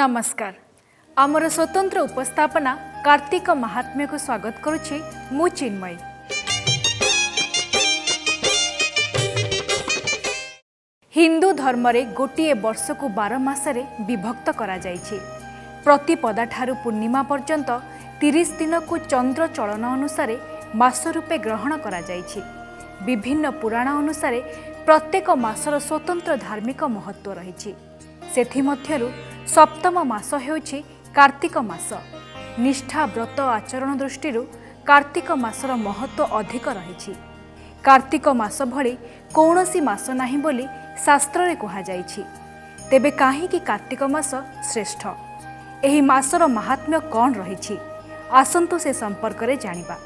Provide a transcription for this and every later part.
नमस्कार। आमर स्वतंत्र उपस्थापना कार्तिक महात्म्य को स्वागत करुछि मु चिन्मयी। हिंदू धर्म रे गोटे वर्ष को 12 मासरे विभक्त करा जाइछि। प्रतिपदा ठारू पूर्णिमा पर्यंत 30 दिन को चंद्र चलन अनुसार मास रूपे ग्रहण करा जाइछि। विभिन्न पुराण अनुसार प्रत्येक मासर स्वतंत्र धार्मिक महत्व रहिछि। सेथिमध्यरु सप्तम मास हेउछि कार्तिक मास। निष्ठा व्रत आचरण दृष्टि कार्तिक मासर महत्व अधिक रहिछि। कार्तिक मास भली कौनसी मास नाही बोली शास्त्र रे कहा जाइछि। तेबे काहेकि कार्तिक मास श्रेष्ठ? एही मासर महात्म्य कौन रहिछि? आसंतु से संपर्क रे जानिबा।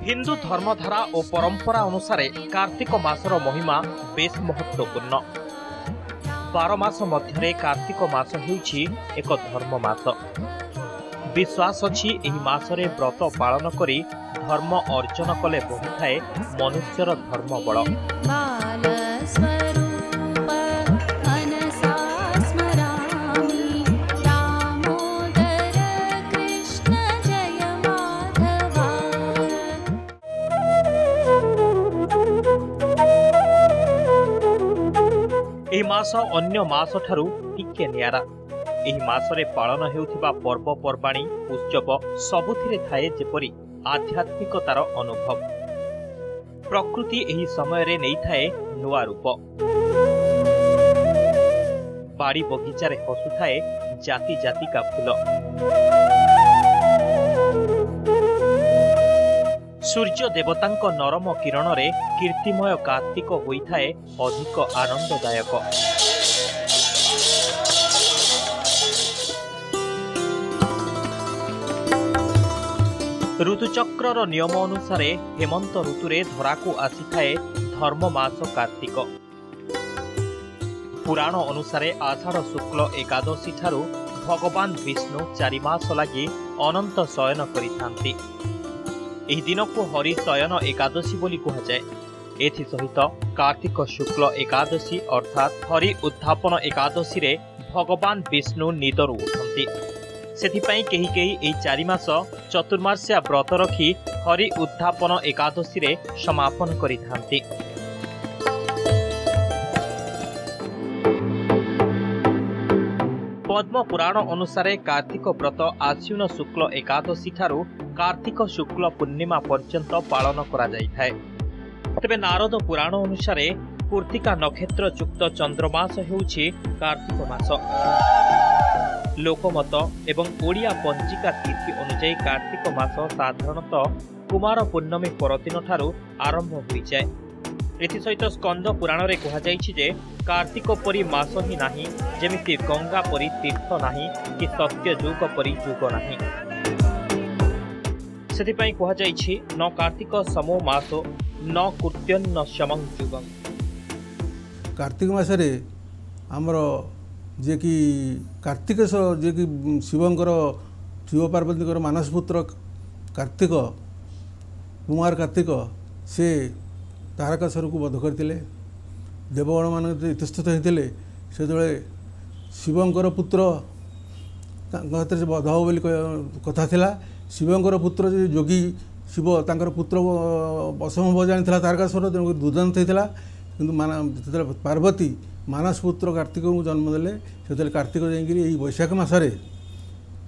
हिंदू धर्मधारा और परंपरा अनुसार कार्तिक मासर महिमा बेस महत्वपूर्ण। 12 मास मध्य कार्तिक मास हेउछि एक धर्म मास। विश्वास अछि एही मासरे व्रत पालन करी धर्म अर्जन कले बढ़िथाए मनुष्यर धर्म बल। एही मास अन्य मास ठारू टिके नियारा। एही मासरे पालन हेउथिबा पर्व पर्बाणी उत्सव सबुथिरे थाए जेपरि आध्यात्मिकतार अनुभव। प्रकृति एही समय रे नै थाए नुआ रूप। बाड़ी बगीचारे हसुथाए जाति जाति का फूल। सूर्य देवतांक नरम किरण रे कीर्तिमय कार्तिक होइथाए अधिक आनंददायक। ऋतुचक्रर नियम अनुसार हेमंत ऋतुरे धराकू आसीथाए धर्म मास कार्तिक। पुराण अनुसार आषाढ़ शुक्ल एकादशी ठारू भगवान विष्णु 4 मास लगी अनंत शयन करिथांती। एही दिन को हरि शयन एकादशी बोली कहा जाए। एथि सहित कार्तिक शुक्ल एकादशी अर्थात हरि उत्थापन एकादशी रे भगवान विष्णु निदरु उठंती। सेथिपाई केही केही एही 4 मास चतुर्मास्या व्रत रखी हरि उत्थापन एकादशी रे समापन करिथांती। पद्म पुराण अनुसार कार्तिक व्रत आश्विन शुक्ल एकादशी ठारू कार्तिक शुक्ल पूर्णिमा पर्यंत पालन करा जाइथाए। तेबे नारद पुराण अनुसार कृत्तिका नक्षत्र युक्त चंद्रमास हेउछि कार्तिक मास। लोकमत एवं ओडिया पंजिका तिथि अनुसार कार्तिक मास साधारणतः कुमार पूर्णमी परदिन ठारू आरंभ होई जाए। एथि सहित स्कंद पुराण रे कहा जाइछि जे कार्तिक परी मास ही नाही, जेमिति गंगा परी तीर्थ नाही कि सत्य युग परी युग नाही। सेथिपाई कहा जाइछि न कार्तिक समो मासो न कृत्यन्न समं युगं। कार्तिक मासरे आमर जे कि कार्तिक जे कि शिव पार्वती मानस पुत्र कार्तिक कुमार कार्तिक से तारकासुर को वध करते। देवगण मान इतस्तत होते से शिवंकर पुत्र हाथ से वध हो कथा थिला। शिवंकर पुत्र जो योगी शिव तांकर पुत्र असंभव जानी तारकासुर दुर्दांत होता। किंतु पार्वती मानस पुत्र कार्तिक को जन्म देले से कार्तिक जाकि वैशाख मासरे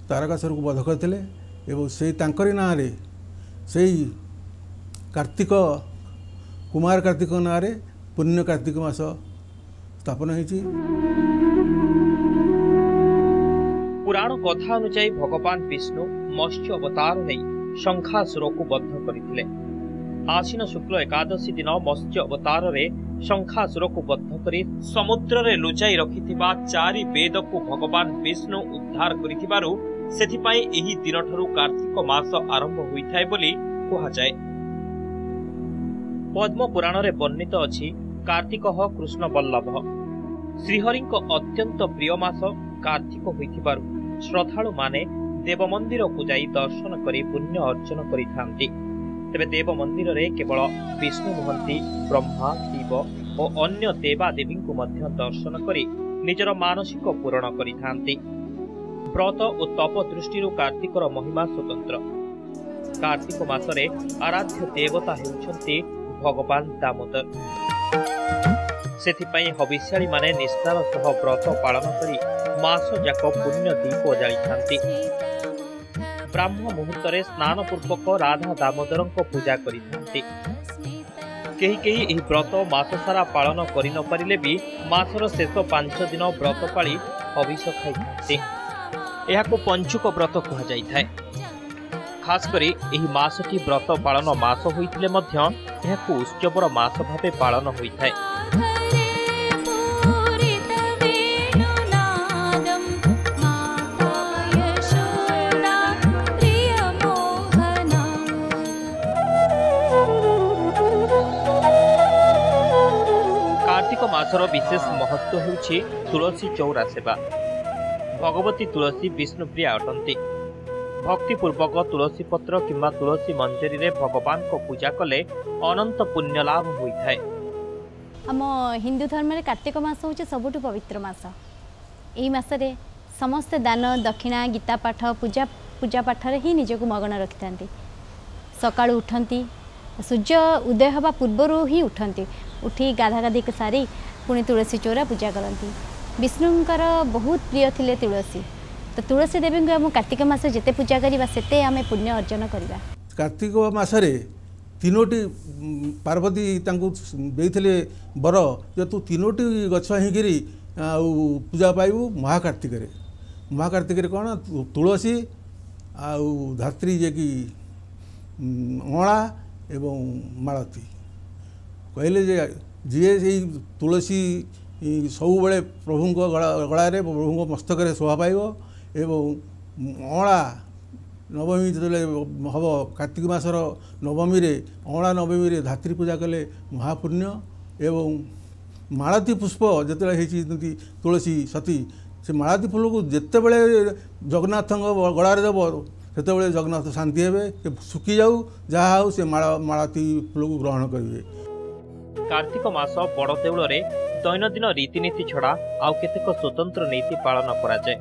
तारकासुर को वध करते। से तांकरी ना रे से कार्तिक कुमार कार्तिक ना रे पुण्य कार्तिक मास स्थापन होइछि। पुराण कथा अनुसार भगवान विष्णु मत्स्य अवतार नहीं शंखासुर को बद्ध करथिले। आश्विन शुक्ल एकादशी दिन मत्स्य अवतार रे शंखासुर को बद्ध करी समुद्र रे लुचाई रखिथिबा 4 वेद को भगवान विष्णु उद्धार करिथिबारु सेथिपाई एही दिन ठारू कार्तिक मास आरंभ होइथाय बोली कहा जाए। पद्म पुराण रे वर्णित अछि कार्तिक कृष्ण बल्लभ। श्रीहरि अत्यंत प्रिय मास कार्तिक होइथिबारु श्रद्धालु माने देव मंदिर को जाई दर्शन करी पुण्य अर्जन करिथांती। तेबे देव मंदिर रे केवल विष्णु नुहंती, ब्रह्मा, शिव और अन्य देवादेवी को मध्य दर्शन करी निजर मानसिक पूरण करिथांती। व्रत और तप दृष्टि कार्तिकर महिमा स्वतंत्र। कार्तिक मासरे आराध्य देवता हेउछंती भगवान दामोदर। सेथिपई हविष्याली माने निष्ठार सह व्रत पालन करी मास जाक पुण्य दीप जालिथांती। ब्राह्म मुहूर्त स्नान पूर्वक राधा दामोदर पूजा करिथांती। केही केही एही व्रत मास सारा पालन करि न परिले भी मासर शेष 5 दिन व्रत पाली हविष खाइथांती। एहाको पंचुक व्रत कहा जाइथाय। खास करी एही मासटी व्रत पालन मास होइतिले मध्य एहाको उत्सवर मास भावे पालन होइथाय। कार्तिक मासर विशेष महत्व होउछि तुलसी चौरा सेवा। भगवती तुलसी विष्णुप्रिया अटंती। भक्तिपूर्वक तुलसी पत्र किंबा तुलसी मंजरी रे भगवान को पूजा कले अनंत पुण्य लाभ होइथाय। आम हिंदू धर्म रे कार्तिक मास होउछि सबुठु पवित्र मास। एही मासरे समस्त दान दक्षिणा गीता पाठ पूजा पाठ रे ही निजको मगन रखिथांती। सकाळु उठंती, सूर्य उदय हवा पूर्वरु ही उठंती। उठी गाधा गाधी सारी पुणी तुलसी चौरा पूजा करती। विष्णुंकर बहुत प्रिय थिले तुलसी। तो तुलसी देवी को आम कार्तिक मास जिते पूजा करवा सेते आम पुण्य अर्जन करवा। कार्तिक मासरे तीनोटी पार्वती तांको देइथिले बर जे तू तीनोटी गछ हिगिरी पूजा पाइबू महाकार्तिक रे। महाकार्तिक रे कोन तुलसी आउ धात्री जे कि अँला एवं मालती कहले जे जी से तुलसी सब बड़े प्रभु गलारे प्रभु मस्तक शोभा पाइब एवं अँला नवमी जो हम कार्तिक मासर नवमी रे अँला नवमी रे धात्री पूजा कले महापुण्य एवं मालती पुष्प जिते तुलसी सती से मालती फूल को जिते बड़े जगन्नाथ गलारे देव सेते जगन्नाथ शांति हे सुखी जाऊ जहाँ हो से मालती फूल को ग्रहण करेंगे। कार्तिक मास बड़ देउल रे दैनंदिन रीतिनीति छड़ा आउ केतेक स्वतंत्र नीति पालन करा जाय।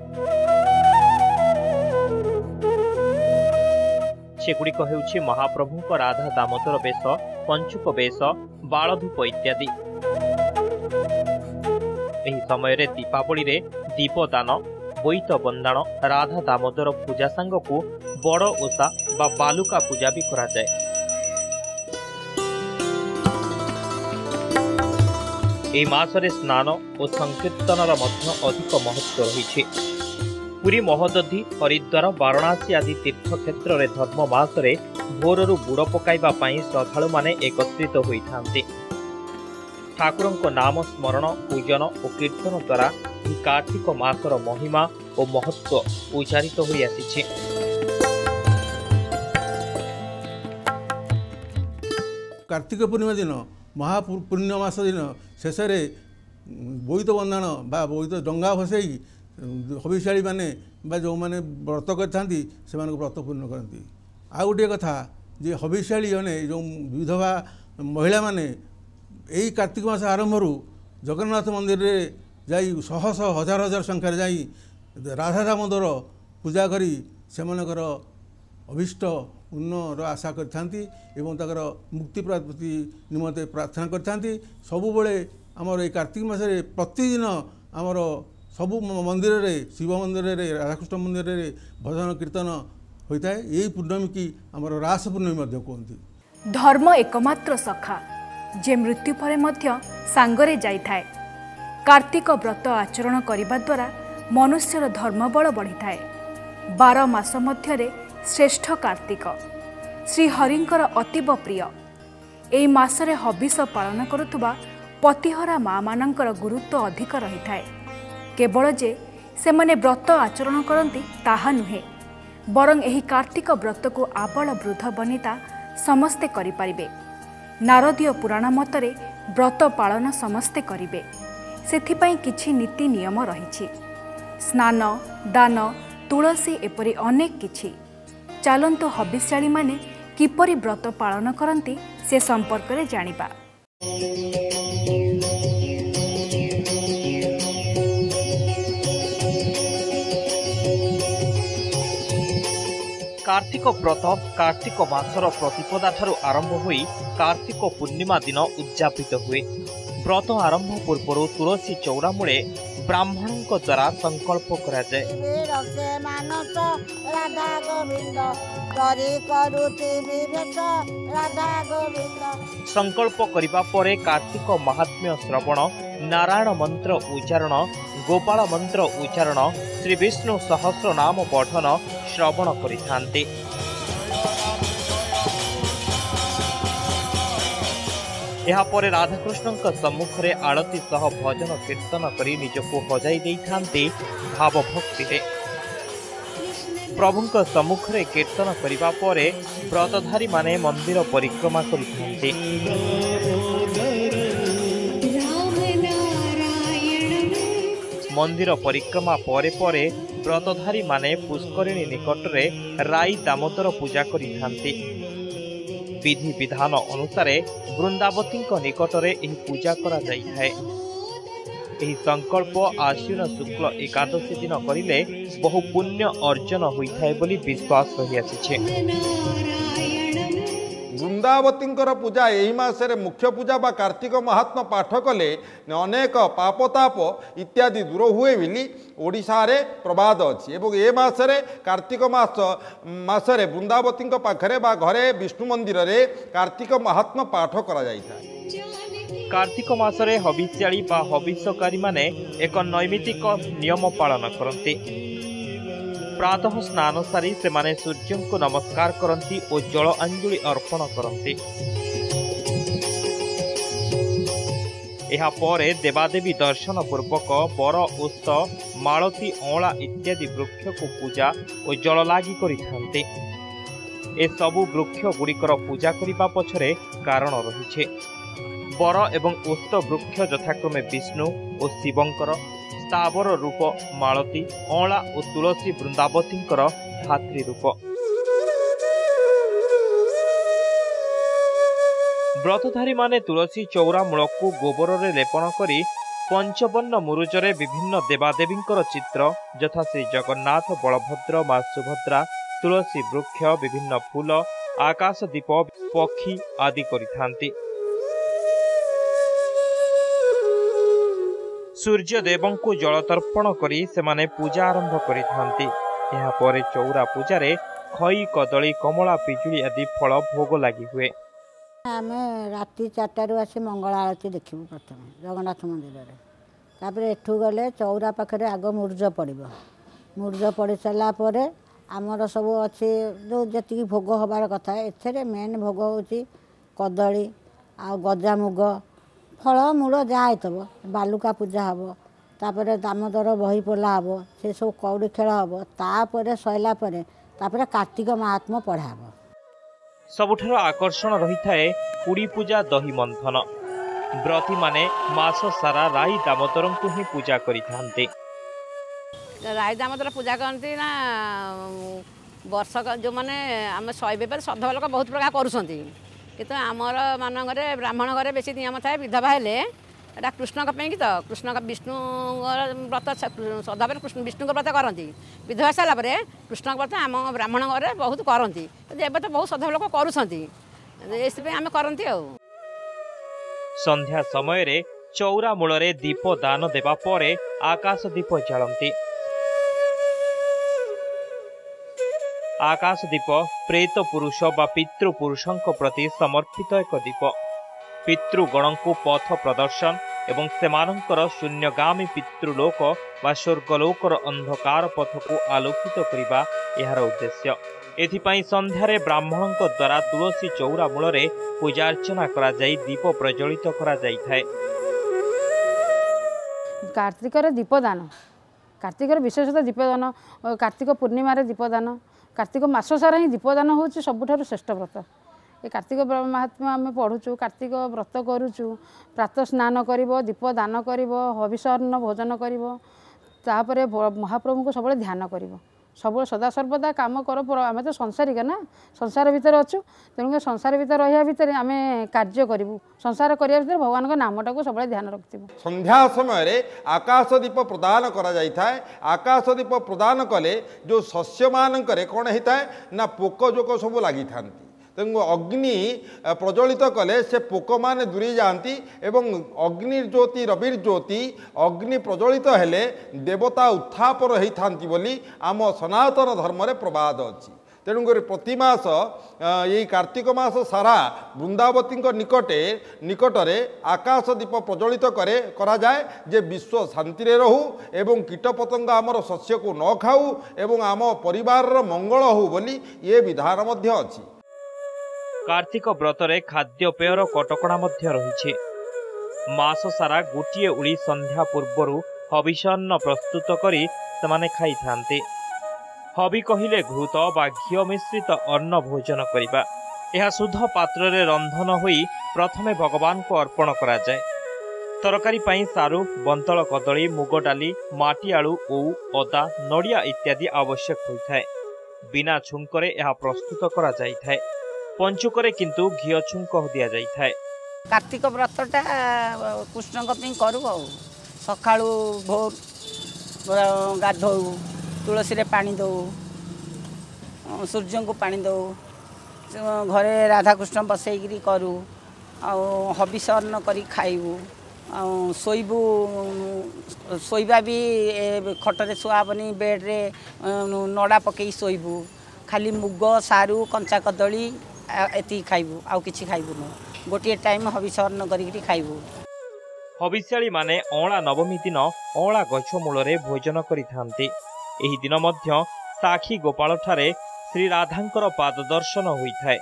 सेगुड़िक हेउछि महाप्रभुक राधा दामोदर बेश, पंचुक बेश, बालधूप इत्यादि। एही समय रे दीपावली रे दीपदान, बोईत बंदाण, राधा दामोदर पूजा सांग को बड़ ओषा बा बालुका पूजा भी करा जाय। एही मासरे स्नान और संकीर्तनर मध्य अधिक महत्व रही। पुरी महोदधि, हरिद्वार, वाराणसी आदि तीर्थक्षेत्र रे धर्म मासरे भोररू बुड़ पकाइबा पई श्रद्धालु माने एकत्रित होइथांती। ठाकुरंको नाम स्मरण, पूजन और कीर्तन द्वारा कार्तिक मासर महिमा और महत्व उच्चारित होई आसिछि। कार्तिक पूर्णिमा दिन महापुण्य मास दिन शेष बोईत बंधाण बा बोईत डंगा भसई हविशाली माने बा जो माने व्रत करथांती से व्रत पूर्ण करती। आ गोटे कथा जे हविशाली जने जो विधवा महिला माने यही कार्तिक मास आरंभ जगन्नाथ मंदिर रे जाई शह शह हजार हजार संख्यार जाई राधा दामोदर पूजा करी सेमानकर अभिष्ट उन्नर आशा करथांती एवं ताकर मुक्ति प्राप्ति निमंते प्रार्थना करथांती। सबुबले आमर ए कार्तिक मासरे प्रतिदिन आमर सबु मंदिर रे शिव मंदिर रे राधाकृष्ण मंदिर रे भजन कीर्तन होता है। यही पूर्णमी की आमर रास पूर्णमी मध्य कहते। धर्म एकमात्र सखा जे मृत्यु परे मध्य सांगरे जाइथाए। कार्तिक व्रत आचरण करिबा द्वारा मनुष्यर धर्म बल बढ़ी थाए। 12 मास मध्यरे श्रेष्ठ कार्तिक श्रीहरिंकर अतीब प्रिय। एही मासरे हविष पालन करुथुबा पतिहरा माँ मानंकर गुरुत्व अधिक रही थाए। केवल जे सेमाने व्रत आचरण करती ताहा नुहे, बरं एही कार्तिक व्रत को आबल वृद्ध बनिता समस्ते करिपारिबे। नारदीय पुराण मतरे व्रत पालन समस्ते करिवे। सेथिपाई किछि नीति नियम रहिछि। स्नान, दान, तुलसी एपरि अनेक किछि। चलंतु हबिष्याली माने किपरि व्रत पालन करती से संपर्क में जानिबा। कार्तिक व्रत कार्तिक मासर प्रतिपदा ठारू आरंभ होई कार्तिक पूर्णिमा दिन उद्यापित हुए। व्रत आरंभ पूर्व तुलसी चौरा मूले ब्राह्मणों द्वारा संकल्प करा जाए। संकल्प करिबा परे कार्तिक महात्म्य श्रवण, नारायण मंत्र उच्चारण, गोपाल मंत्र उच्चारण, श्री विष्णु सहस्र नाम पठन श्रवण करिथान्ते। यापर राधाकृष्ण सम्मुखें आरती सह भजन कीर्तन करी निजको हजाई देइथान्ते भावभक्ति। प्रभुंक सम्मुखें कीर्तन करिबा परे व्रतधारी माने मंदिर परिक्रमा करिथान्ते। मंदिर परिक्रमा परे परे व्रतधारी माने पुष्करिणी निकटरे राई दामोदर पूजा करिथान्ते। विधि विधान अनुसार वृंदावती निकटरे एही पूजा करा जाइଥାଏ। एही संकल्प आश्विन शुक्ल एकादशी दिन करिले बहु पुण्य अर्जन होइଥାଏ बोली विश्वास रही आछिछे। वृंदावती पूजा यही मासरे मुख्य पूजा बा कार्तिक महात्मा पाठ कले अनेक पापताप इत्यादि दूर हुए बोली ओडिशा रे प्रवाद अच्छी। एवं ए मासरे कार्तिक मासरे वृंदावती पाखरे बा घरे विष्णु मंदिर रे कार्तिक महात्मा पाठ करा जाइଥାଏ। कार्तिक मासरे हबिष्याली बा हबिष्यकारी माने एक नैमित्तिक नियम पालन करते। प्रातः स्नान सारी से माने सूर्य को नमस्कार करती और जल अंजुली अर्पण करते। यापर देवादेवी दर्शन पूर्वक बर, उस्त, मालती, अँला इत्यादि वृक्ष को पूजा और जल लागी करिथान्ते। ए सबु वृक्ष गुड़िकर पूजा करिबा पछरे कारण रहिछे। बर एवं उस्त वृक्ष यथाक्रमे विष्णु और शिवंकर, स्थावर रूप मालती, अँला और तुलसी वृंदावतींकर धात्री रूप। व्रतधारी माने तुलसी चौरा मूलकु गोबर रे लेपन करी पंचवर्ण मुरुजरे विभिन्न देवादेवींकर चित्र यथा श्री जगन्नाथ, बलभद्र, मां सुभद्रा, तुलसी वृक्ष, विभिन्न फूल, आकाश दीप, पक्षी आदि करिथान्ति। सूर्यदेव को जल तर्पण करी सेमाने पूजा आरंभ करिथान्ति। यहाँ परे चौरा पूजारे खई, कदली, कमला, पिजुली आदि फल भोग लगी हुए। आमे राति 4टारू आसी मंगल आरती देखिबु प्रथम जगन्नाथ मंदिर रे। तापर एठू गले चौरा पाखरे आग मुर्ज पड़िबो। मुर्ज पड़ी सारा परे आमर सब अच्छे जो जति भोग हबार कथा एथरे मेन भोग होची कदली आ गजामुग, फल मूल जहाँ होइतबो, बालुका पूजा हम, तापर दामोदर बही पोला हम, से सब कौड़ी खेल हम, तापर सैला परे तापर कार्तिक महात्मा पढ़ा हम। सबुठार आकर्षण रही थाए पुड़ी पूजा, दही मंथन। व्रती माने मास सारा राई दामोदर को ही पूजा करिथान्ते। राई दामोदर पूजा करती ना वर्ष जो माने आम शैव पर श्रद्धा लोक बहुत प्रकार करुँच कितु आमर मानक ब्राह्मण घरे बेसी नियम थाए विधवा हेले एटा कृष्ण कि तो कृष्ण विष्णु व्रत श्रद्धा पर कृष्ण विष्णु व्रत करती विधवा सारा कृष्ण व्रत आम ब्राह्मण घरे बहुत करती। एवं तो बहुत श्रद्धा लोक करुँच आम करती। संध्या समय रे चौरा मूल दीप दान देवा परे आकाश दीप जालती। आकाश दीप प्रेत पुरुष बा पितृ पुरुषों प्रति समर्पित एक दीप। पितृगण को पथ प्रदर्शन एवं सेमानंकर शून्यगामी पितृलोक बा स्वर्गलोकर अंधकार पथ को आलोकित करिबा यार उद्देश्य। एथिपाई संध्यारे ब्राह्मणों द्वारा तुलसी चौरा मूल पूजा अर्चना करा जाई दीप प्रज्वलित करा जाई थाए। कार्तिक दीपदान, कार्तिक विशेषतः दीपदान, कार्तिक पूर्णिम दीपदान, कार्तिक मास सारा ही दीपदान हूँ सबुठ श्रेष्ठ व्रत। ए कार्तिक महात्म्य आम पढ़ुचु कार्तिक व्रत करुचु प्रातः स्नान कर दीप दान कर हविषअन्न भोजन कर महाप्रभु को सब ध्यान कर सब सदा सर्वदा काम कर आम तो संसारिक ना संसार भितर अच्छु तेणुक संसार भितर रहा भितर आम कार्य करूँ संसार करने भितर भगवान का नामटा को सब ध्यान रखिथु। संध्या समय आकाश दीप प्रदान करा जाए आकाश दीप प्रदान कले जो शस्य मानक कौन होता है ना पोक जोक सब लगी था तेणु अग्नि प्रज्वलित कले से पोक मैंने दूरी जाती एवं अग्नि ज्योति रविर ज्योति अग्नि प्रज्वलित हेले देवता उत्थाप रही था बोली आम सनातन धर्म रे प्रवाद अच्छी। तेणुक प्रति मास यही कार्तिक मास सारा वृंदावती निकटरे आकाश दीप प्रज्वलित करा जाए जे विश्व शांति रे रहू एवं कीटपतंग आमर शस्य को न खाऊ एवं आम परिवार मंगल हो बोली ये विधान मध्य अच्छी। कार्तिक व्रतरे खाद्यपेयर कटकणा मध्य रही मास सारा गोटे उड़ी संध्या पूर्व हविषअन्न प्रस्तुत करी सेमाने खाई थांते। हवि कहिले घृत बा घी मिश्रित अन्न भोजन करिबा यह शुद्ध पात्र रे रंधन होई प्रथमे भगवान को अर्पण करा जाए। तरकारी पाई सारू बंतल कदली मुग डाली माटी आलू ओउ अदा नड़िया इत्यादि आवश्यक होता है। बिना छुंकरे यह प्रस्तुत करा जाई थाए। पंचुकरे किंतु घी छुंक दिया जाई थाए। कार्तिक व्रतटा कृष्ण करू सका भोर गाधो तुलसी रे पानी दो सूर्य को पानी दो घरे राधाकृष्ण बसैकरी करूँ हविषअन्न करी खाइबू शोबू शोबा भी खटरे शुआबनी बेड्रे नड़ा पकई शोबू खाली मुग सारू कंचा कदली एति खाइबू आउ किछि खाइबू न गोटे टाइम हविषअन्न करी खाइबू। हविष्याली माने अँला नवमी दिन अँला गछ मूल भोजन करि थांती। एही दिन मध्य साखी गोपाल ठारे श्री राधांकर पाद दर्शन होइथाए।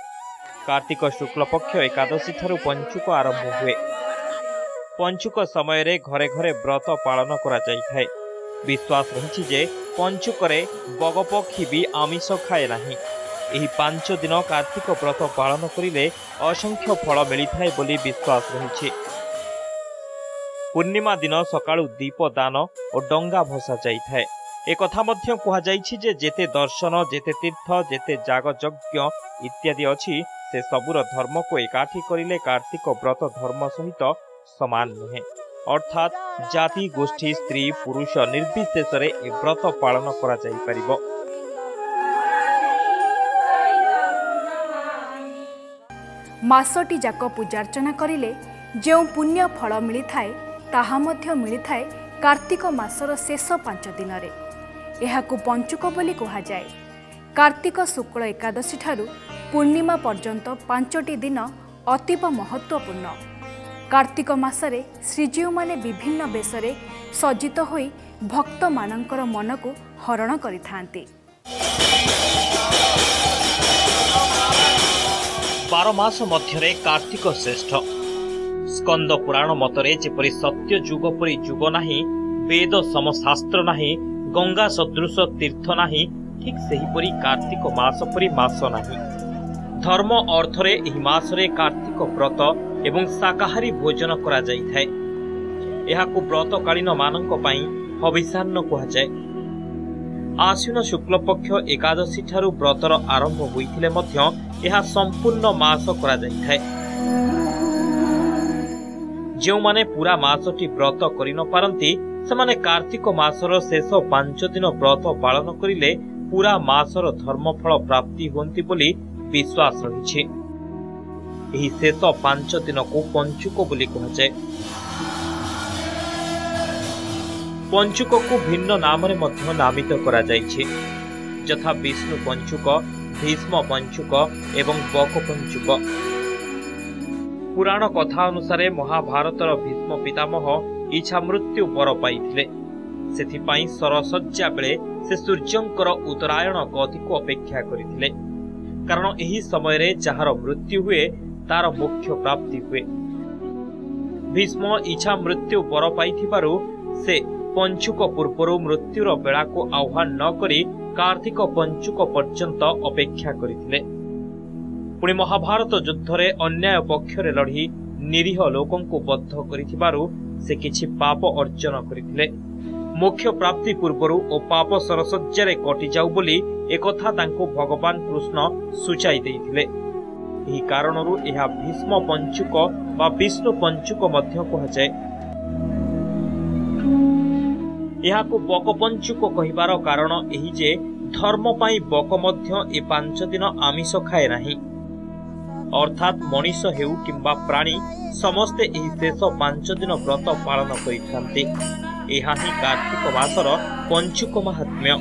कार्तिक शुक्ल पक्ष एकादशी ठारू पंचुक आरंभ हुए। पंचुक समय रे घरे घरे व्रत पालन करा जाइथाए। विश्वास रही जे पंचुकरे बगपक्षी भी आमिष खाए नाही। एही 5 दिन कार्तिक व्रत पालन करिले असंख्य फल मिलिथाए बोली विश्वास रही। पूर्णिमा दिन सकाळु दीप दान और डंगा भसा जाइथाए। एक कथा मध्य कहा जाइछि जे जेते दर्शन जेते तीर्थ जेते जाग यज्ञ इत्यादि अछि से सबुर धर्म को एकाठी करिले कार्तिक व्रत धर्म सहित समान नुहे। अर्थात जाति गोष्ठी स्त्री पुरुष निर्विशेष रे ए व्रत पालन करा जाई परिबो। मासटी जाक पूजार्चना करिले जो पुण्य फल मिलिथाए ताहा मध्य मिलिथाए कार्तिक मासर शेष 5 दिन रे। एहाकु पंचुक बोली कहा जाए। कार्तिक शुक्ल एकादशी ठारू पूर्णिमा पर्यंत 5टी दिन अतीव महत्वपूर्ण। कार्तिक मासरे श्रीजीव माने विभिन्न बेशरे सज्जित होई भक्त मानकर मन को हरण करिथांती। 12 मास मध्यरे कार्तिक श्रेष्ठ। स्कंद पुराण मतरे जेपरि सत्य जुग परि जुग नाही, वेद समशास्त्र नाही, गंगा सदृश तीर्थ नाही, ठीक सेहीपरि कार्तिक मास परि मास नाही। धर्म अर्थरे एही मासरे कार्तिक व्रत एवं शाकाहारी भोजन करा जाइथाए। एहाकु व्रतकालीन मानक पई हविषान्न कहा जाए। आश्विन शुक्ल पक्ष एकादशी ठारू व्रतर आरंभ होइथिले मध्य एहा संपूर्ण मास करा जाइथाए। जो माने पूरा मासटी व्रत करि न पारंती सेमाने कार्तिक मासर शेष 5 दिन व्रत पालन करिले पूरा मासर धर्मफल प्राप्ति होंती बोली विश्वास रही। एही शेष 5 दिन को पंचुक बोली कहा जाए। पंचुक को भिन्न नाम रे मध्य नामित करा जाइछे, यथा विष्णु पंचुक, भीष्म पंचुक एवं बक पंचुक। पुराण कथा अनुसारे महाभारतर भीष्म पितामह इच्छा मृत्यु बर पाइथिले। सेथिपाई सरसज्जा बेले से सूर्यंकर उत्तरायण गति को अपेक्षा करिथिले, कारण एही समय रे जहार मृत्यु हुए तार मोक्ष प्राप्ति हुए। भीष्म इच्छा मृत्यु बर पाइथिबारु से पंचुक पूर्वरु मृत्युर बेला को आह्वान न करी कार्तिक पंचुक पर्यंत अपेक्षा करिथिले। पुणी महाभारत युद्धरे अन्याय पक्षरे लढ़ी निरीह लोकंकु बद्ध करिथिबारु से किछि पाप अर्जन करिथिले। मोक्ष प्राप्ति पूर्वरु ओ पाप सरसज्जारे कटि जाउ बोली एकथा तांको भगवान कृष्ण सूचाई देइथिले। एही कारणरु एहा भीष्म पंचुक बा विष्णु पंचुक मध्य कहाଯାଏ। एहाको बक पंचुक कहिबार कारण एही जे धर्म पाई बक मध्य ए 5 दिन आमिष खाए नाही। अर्थात मनीष हेउ किंबा प्राणी समस्ते एही शेष 5 दिन व्रत पालन करिथांती। एहा ही कार्तिक मासर पंचुक महात्म्य।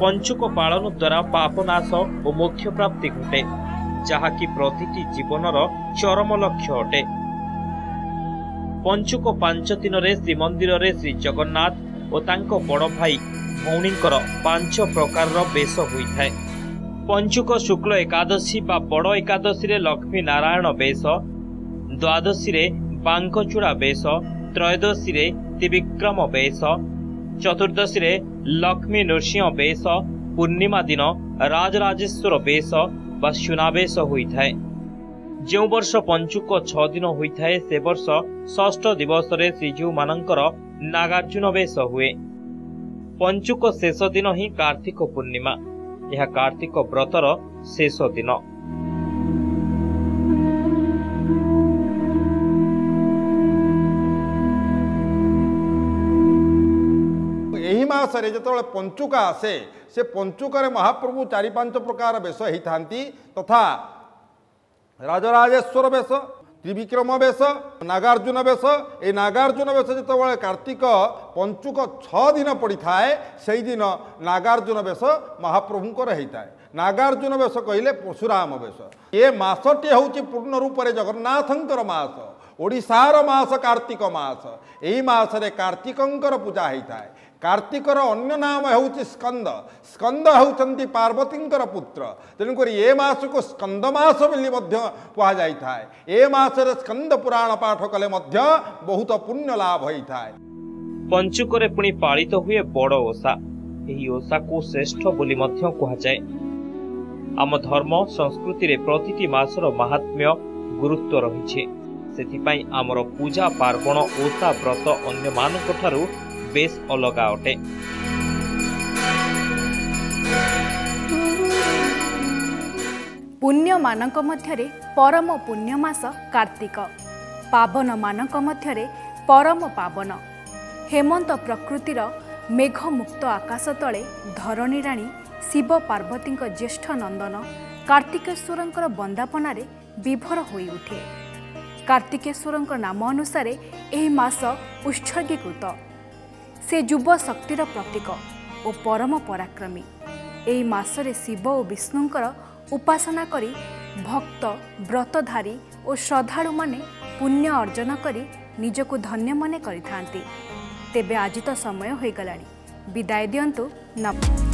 पंचुक पालन द्वारा पापनाश और मोक्ष प्राप्ति घटे, जहाँकि प्रतिटी जीवनर चरम लक्ष्य अटे। पंचुक 5 दिन रे श्रीमंदिर रे श्री जगन्नाथ और तांको बड़ भाई भौणींकर 5 प्रकार बेश होइथाय। पंचुक शुक्ल एकादशी बा बड़ एकादशी रे लक्ष्मी नारायण बेश, द्वादशी रे बांकचूड़ा बेश, त्रयोदशी रे त्रिविक्रम बेश, चतुर्दशी रे लक्ष्मी नृसिंह बेश, पूर्णिमा दिन राजराजेश्वर बेश बा सुनावेश होइथाय। जो वर्ष पंचुक 6 दिन होइथाय से वर्ष षष्ठ दिवस रे श्रीजीव मानकर नागार्जुन बेश हुए। पंचुक शेष दिन ही कार्तिक पूर्णिमा। यह कार्तिक व्रतर शेष दिन। यही मासरे जो पंचुक आसे से पंचुकर महाप्रभु 4-5 प्रकार बेश होती तथा राजराजेश्वर बेश, त्रिविक्रम बेश, नागार्जुन बेश। ये नागार्जुन बेश जो कार्तिक पंचुक 6 दिन पड़ी थाए से दिन नागार्जुन बेश महाप्रभुंकर होता है। नागार्जुन बेश कहले परशुराम बेश। ये मासटी हूँ पूर्ण रूप से जगन्नाथंकर मास, ओडिशार मास कार्तिक मास। यही मासरे कार्तिकंकर पूजा होता है। कार्तिकर अन्य नाम हूँ स्कंद। स्कंद होती पार्वतींकर पुत्र, तेणुक ये मास को स्कंद मास बोली कहुई थाए। ए मासरे स्कंद पुराण पाठ कले बहुत पुण्य लाभ होता है। पंचुकरे पुणी पालित हुए बड़ ओषा। एही ओषा को श्रेष्ठ बोली कहुए। आम धर्म संस्कृति रे प्रतिटी मासर महात्म्य गुरुत्व रही। सेथिपाई आमर पूजा पार्वण ओषा व्रत अन्य मानक ठारू बेस अलगा अटे। पुण्य मानक मध्यरे परम पुण्य मास कार्तिक, पावन मानक मध्यरे परम पावन। हेमंत प्रकृतिर मेघमुक्त आकाश तले धरणी राणी शिव पार्वती ज्येष्ठ नंदन कार्तिकेश्वर बंदापनारे विभोर होई उठे। कार्तिकेश्वर नाम अनुसार एही मास उत्सर्गीकृत। से युव शक्तिर प्रतीक और परम पराक्रमी। एही मासरे शिव और विष्णुंकर उपासना करी भक्त व्रतधारी और श्रद्धालु माने पुण्य अर्जन करी निजको धन्य मने करिथांती। तेबे आज तो समय हो गलानी। विदाय दियंतु। नमस्कार।